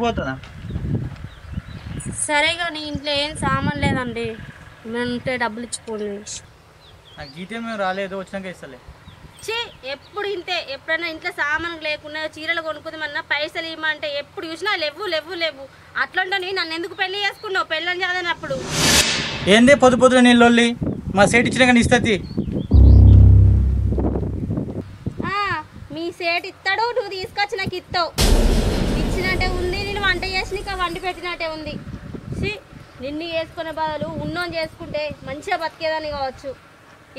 పోతుందా? సరే కానీ ఇంట్లో ఏం సామాన్ లేదండి, ఉంటే డబ్బులు ఇచ్చిపోండి. నాకు గీతే మేము రాలేదు, వచ్చినాక ఇస్తలే. చీ, ఎప్పుడు ఇంతే. ఎప్పుడైనా ఇంట్లో సామాన్ లేకుండా చీరలు కొనుక్కుందామన్నా పైసలు ఇవ్వమంటే ఎప్పుడు చూసినా లేవు లేవు లేవు. అట్లాంటి నన్ను ఎందుకు పెళ్లి చేసుకున్నావు? పెళ్ళని చదవనప్పుడు ఏందే పొద్దు పొద్దున నీ లొల్లి? మా సేట్ ఇచ్చినా కానీ ఇస్తుంది. మీ సేట్ ఇస్తాడు, నువ్వు తీసుకొచ్చి నాకు ఇస్తావు. ఇచ్చినట్టే ఉంది, నేను వంట చేసి నీకు వండి పెట్టినట్టే ఉంది. నిన్ను చేసుకునే బదులు ఉన్నోని చేసుకుంటే మంచిగా బతికేదని కావచ్చు.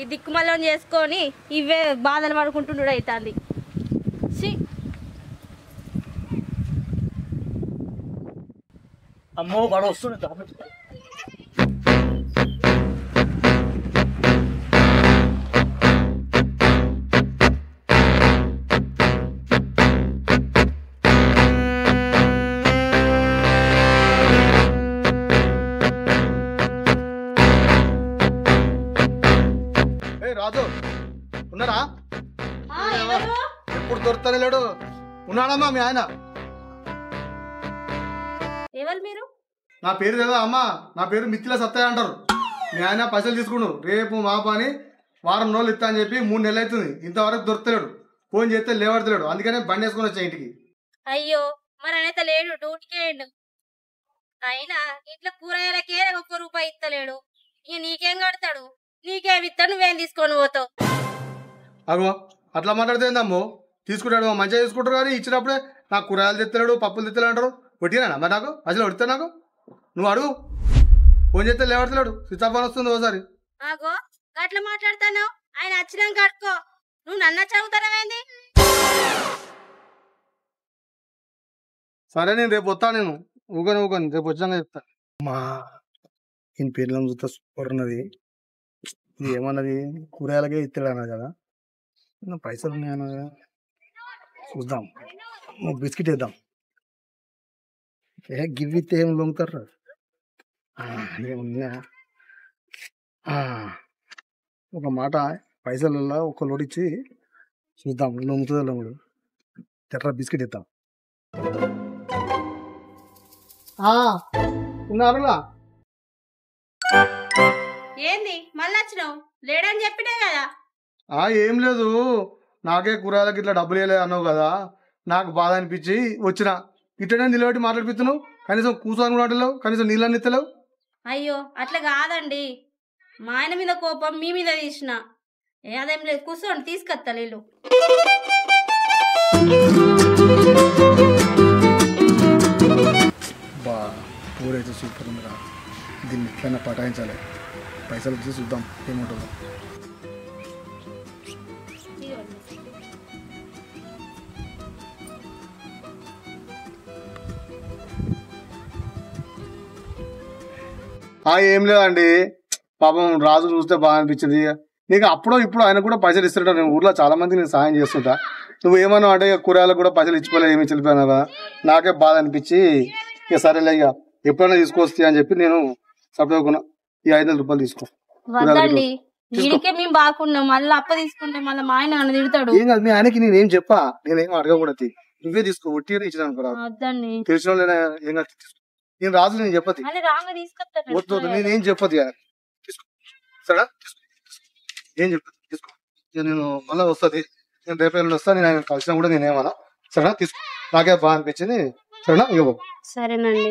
ఈ దిక్కుమల్లని చేసుకొని ఇవే బాధలు పడుకుంటుండు అవుతుంది. అమ్మో వాడు వస్తుండే. రాజు ఉన్నారా? ఎప్పుడు దొరుకుతానే లేడు. ఉన్నాడమ్మా మీ ఆయన? ఎవరు మీరు? నా పేరు కదా అమ్మా, నా పేరు మిత్తిల సత్తయ్య అంటారు. మీ ఆయన పైసలు తీసుకుండు, రేపు మాప అని వారం రోజులు ఇస్తా అని చెప్పి 3 నెలలు అవుతుంది, ఇంతవరకు దొరుకుతలేడు. ఫోన్ చేస్తే లేవడతలేడు, అందుకనే బండి వేసుకొని వచ్చా ఇంటికి. అయ్యో, మరి అనేది లేడు, డ్యూటీకే వేయండు. అయినా ఇంట్లో కూరగాయలకే 1 రూపాయి ఇస్తలేడు. ఇక నీకేం కడతాడు? నీకేమి ఇస్తాడు? నువ్వేం తీసుకొని పోతావు? అగో అట్లా మాట్లాడితేందమ్మో, తీసుకుంటాడు మంచిగా తీసుకుంటారు కానీ ఇచ్చినప్పుడే నాకు కూరగాయలు తెత్తలేడు, పప్పులు తెత్తలేడు అంటారు. కొట్టినా మరి నాకు అసలు కొడితే నాకు నువ్వు అడుగు. ఫోన్ చేస్తే లేవడతలేడు, స్విచ్ ఆఫ్ అని వస్తుంది ఒకసారి. ఆగో అట్లా మాట్లాడతాను. ఆయన వచ్చినాక కట్టుకో. నువ్వు నన్ను చదువుతానవేంది? సరే నేను రేపు వస్తాను. నేను ఊగని రేపు వచ్చాక చెప్తా. మా ఈయన పేర్లను చూస్తా సూపర్ ఉన్నది. ఇది ఏమన్నది? కూరగాయలకే ఇస్తాడు అన్నది కదా, పైసలు ఉన్నాయన్న కదా, చూద్దాం. బిస్కెట్ వేద్దాం. గివ్ ఇస్తే ఏం లొంగుతారు? ఏమున్నా ఒక మాట, పైసలల్లో 1 లోడ్ ఇచ్చి చూద్దాం లొంగుతుందో లొంగుడు. తెట్రా బిస్కెట్ ఇద్దాం. ఉన్నారులా? ఏంది మళ్ళీ వచ్చినావు? లేడని చెప్పినా కదా. ఏం లేదు, నాకే కూరగాయలకి ఇట్లా డబ్బులు వేయలేదు అన్నావు కదా, నాకు బాధ అనిపించి వచ్చిన. ఇట్లనే నిలబెట్టి మాట్లాడిపిస్తున్నావు, కనీసం కూర్చొని కూడా అంటలేవు, కనీసం నీళ్ళని ఇస్తలేవు. అయ్యో అట్లా కాదండి, మా ఆయన మీద కోపం మీ మీద తీసిన. అదేం లేదు, కూర్చోండి, తీసుకొస్తా నీళ్ళు. బా ఊరైతే సూపర్ ఉందిరా, దీన్ని ఎట్లయినా పటాయించాలి. పైసలు వచ్చి చూద్దాం ఏముంటుందో. ఏం లేదండి, పాపం రాజు చూస్తే బాగా అనిపించింది. నీకు అప్పుడో ఇప్పుడు ఆయన కూడా పైసలు ఇస్తుంటా. నేను ఊర్లో చాలా మందికి నేను సాయం చేస్తుంటా. నువ్వు ఏమన్నా అంటే కూరగాయలకు కూడా పైసలు ఇచ్చిపోలే, ఏమి చెల్లిపోయినావా? నాకే బాధ అనిపించి ఇక సరేలే, ఇక ఎప్పుడైనా తీసుకొస్తా అని చెప్పి నేను సపరేకున్నా. ఈ 500 రూపాయలు తీసుకో. వద్దండి, దీనికే మేము బాగున్నాం, మళ్ళీ అప్ప తీసుకుంటే మళ్ళీ మా ఆయన నన్ను తిడతాడు. ఏం కాదు, మీ ఆయనకి నేనేం చెప్పా, నేనేం అడగకూడదు. నువ్వే తీసుకో, ఒట్టి ఇచ్చిన తెలిసిన వాళ్ళు ఏం కాదు తీసుకో. నేను రాజు, నేను చెప్పదు వద్దు, నేనేం చెప్పదు. తీసుకో సరేనా, తీసుకో, ఏం చెప్పదు తీసుకో. నేను మళ్ళీ వస్తుంది, నేను రేపు వస్తాను. నేను ఆయన కలిసినా కూడా నేనేమన్నా. సరేనా, తీసుకో. నాకే బాగా అనిపించింది. సరేనా, ఇవ్వ. సరేనండి.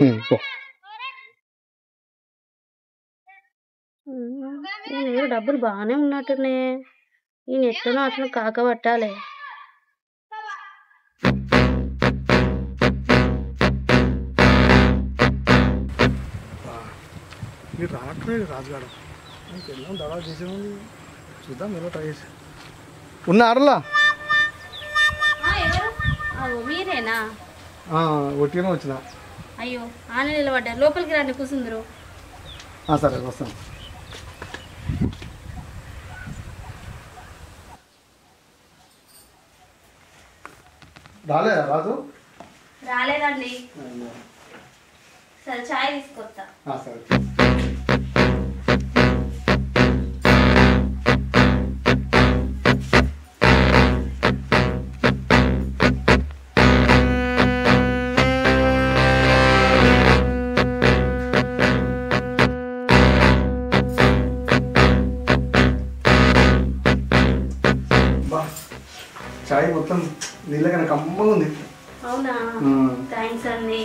డబ్బులు బాగానే ఉన్నట్టునే, ఈయన ఎట్లనో అట్లా కాకబట్టాలి. మీరు రావట్లేదు రాజుగాడు, వెళ్ళాం దడా చేసేది. చూద్దాం ఎలా ట్రై చేసి. ఉన్నారులా? మీరేనా? ఒట్టిగానే వచ్చిన. అయ్యో ఆన నిలబడ్డారు, లోపలికి రండి, కూర్చుందరు. సరే వస్తాను. రాలేదా రాదు? రాలేదండి. సరే చాయ్ తీసుకొస్తా. సరే. చాయ్ మొత్తం నీళ్ళకన్నా కమ్మగా ఉంది. అవునా? థ్యాంక్స్ అండి.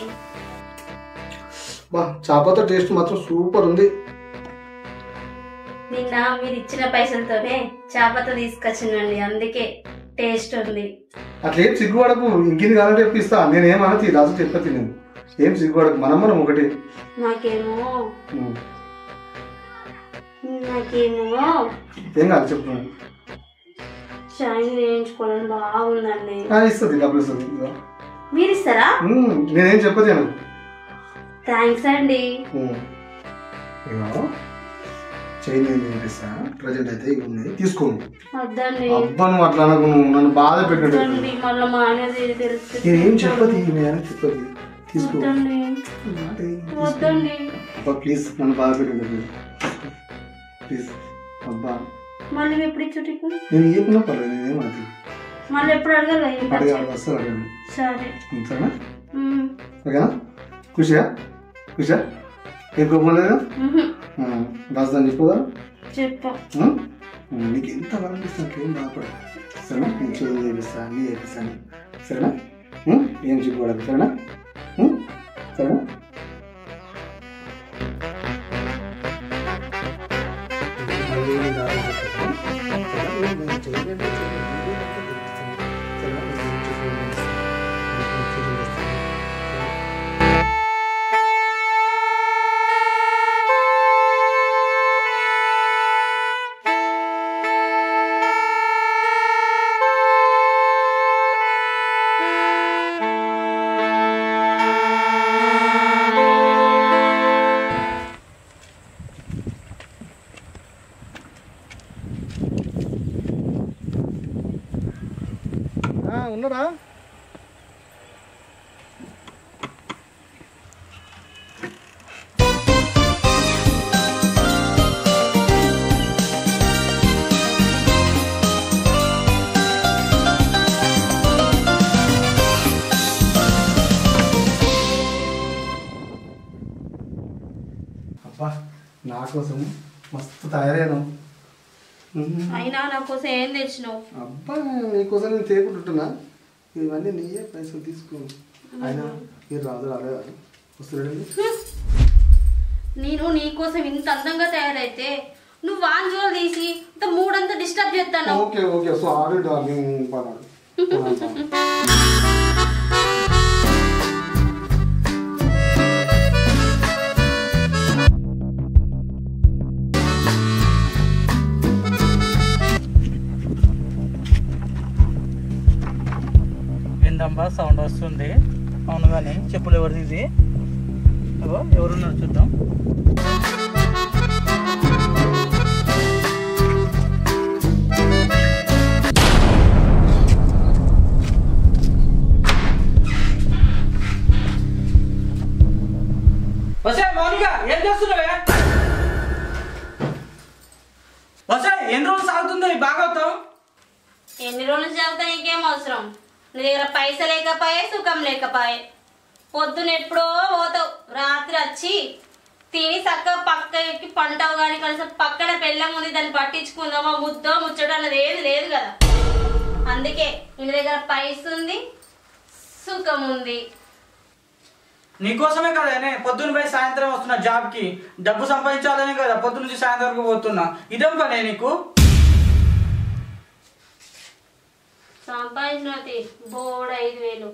బా చాపతో టేస్ట్ మాత్రం సూపర్ ఉంది. నిన్న మీరు ఇచ్చిన పైసలతోనే చాపతో తీసుకొచ్చిందండి, అందుకే టేస్ట్ ఉంది. అట్లేం సిగ్గుపడకు, ఇంకింది కావాలంటే చెప్పిస్తా. నేనేమన్నా రాజు చెప్పి నేను ఏం సిగ్గుపడకు, మనం ఒకటి. నాకేమో ఏం కాదు చెప్పు. షైన్ వేయించుకోవడం బాగుందండి. ఇస్తుంది, డబ్బులు ఇస్తుంది. మీరు ఇస్తారా? నేనేం చెప్పదు. థ్యాంక్స్ అండి. చైన్ నేర్పిస్తా, ప్రజెంట్ అయితే ఇవి తీసుకోండి. వద్దండి. అబ్బా నువ్వు అట్లా అనకు, నువ్వు నన్ను బాధ పెట్టండి. నేనేం చెప్పదు, నేను చెప్పదు. తీసుకోండి ప్లీజ్, నన్ను బాధ పెట్టండి ప్లీజ్. అబ్బా మళ్ళీ ఎప్పుడు ఇచ్చు? నేను ఏమన్నా పర్లేదు, నేనేం అది మళ్ళీ ఎప్పుడు అడగాలి? వస్తా అడగండి. సరే సరేనా? ఓకేనా? ఖుషియా? ఖుషియా? ఏం కోపం లేదు? రాజధాని చెప్పుగా చెప్పా. నీకు ఎంత వరం ఇస్తాను, ఏం బాధపడదు. సరేనా? నేను చేంజ్ చేపిస్తాను, అన్నీ చేపిస్తాను. సరేనా? ఏం చెప్పుకోవడానికి. సరేనా? సరేనా? ఉన్నారా? అబ్బా నా కోసం మస్తు తయారైనా. అయినా నా కోసం ఏం తెచ్చినావు? అబ్బా నీకోసం నేను తేకుంటుంటున్నా. ఇవన్నీ నీయే పైసలు తీసుకో. అయినా మీరు రాదు రాలేదా వస్తున్నాడండి. నేను నీకోసం ఇంత అందంగా తయారైతే నువ్వు వాంజోలు తీసి ఇంత మూడంతా డిస్టర్బ్ చేస్తాను. Okay okay sorry darling. పడాలి ఏందమ్మా సౌండ్ వస్తుంది? అవును కానీ చెప్పులు ఎవరిది ఇది? ఎవరున్నారు చూద్దాం. మౌనిక ఏం చేస్తున్నావే? ఎన్ని రోజులు సాగుతుందో ఈ భాగవతం? ఎన్ని రోజులు సాగుతా నీకేం అవసరం? నీ దగ్గర పైస లేకపోయే సుఖం లేకపోయే. పొద్దున ఎప్పుడో పోతావు, రాత్రి వచ్చి తిని చక్కగా పక్క ఎక్కి పంటావు. కానీ కనీసం పక్కన పెళ్ళం ఉంది, దాన్ని పట్టించుకుందామా ముద్దో ముచ్చడం అన్నది ఏది లేదు కదా. అందుకే నీ దగ్గర పైస ఉంది, సుఖం ఉంది. నీకోసమే కదా పొద్దున్న పోయి సాయంత్రం వస్తున్నా జాబ్కి. డబ్బు సంపాదించాలనే కదా పొద్దున్న నుంచి సాయంత్రం వరకు పోతున్నా. ఇదేం పనే నీకు? సంపాదించిన బోర్డు 5,000